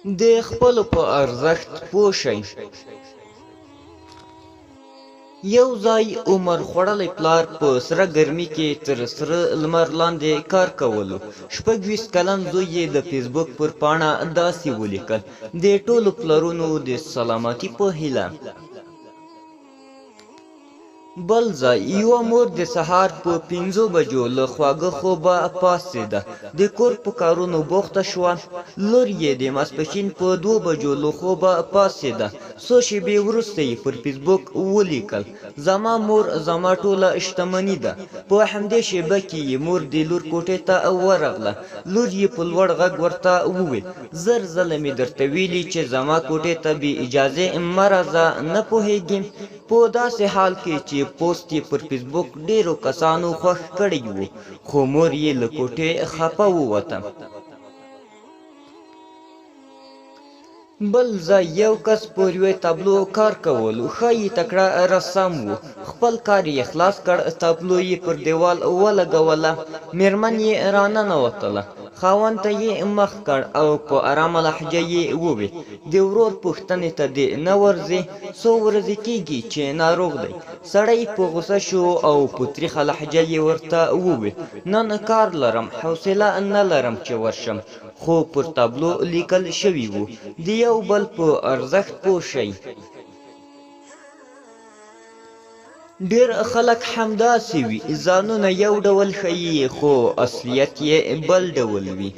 د خپلو په ارزښت پوه شئ. یو ځای عمر خوړلی پلار په سره ګرمي کې تر سره لمر لاندې کار کولو. 26 کلن زوی یې د فیسبوک پر پاڼه داسې ولیکل: د ټولو پلرونو د سلامتي په هیله. بل ځای یوه مور د سهار په 5 بجو له خواږه خوبه پاڅېده، د کور په کارونو بوخته شوه. لور یې د ماسپښین په 2 بجو له خوبه پاڅېده. څو شېبې وروسته یې پر فیسبوک ولیکل: زما مور زما ټوله شتمني ده. په همدې شېبه کې یې مور د لور کوټې ته ورغله. لور یې په لوړ غږ ورته وویل: زر ځله مې درته ویلي چې زما کوټې ته بې اجازې مه راځه، نه پوهېږې؟ په داسې حال کې چې پوسټ یې پر فیسبوک ډیرو کسانو خوښ کړی و، خو مور یې له کوټې خفه ووته. بل ځای یو کس پر یوې تابلو کار کولو، ښایي تکړه رسام و. خپل کار یې خلاص کړ، تابلو یې پر دیوال ولګوله. میرمن یې راننوتله، خاوند ته یې مخ کړ او په ارامه لهجه یې وویل: د ورور پوښتنې ته دې نه ورځې؟ څو ورځې کېږي چې ناروغ دی؟ سړی په غوسه شو او په تریخه لهجه یې ورته وویل: نن کار لرم، حوصله نه لرم چې ورشم. خو پر تابلو لیکل شوي وو: د یو بل په ارزښت پوه شئ. ډېر خلک همداسې وي، ځانونه یو ډول ښیي خو اصلیت یې بل ډول وي.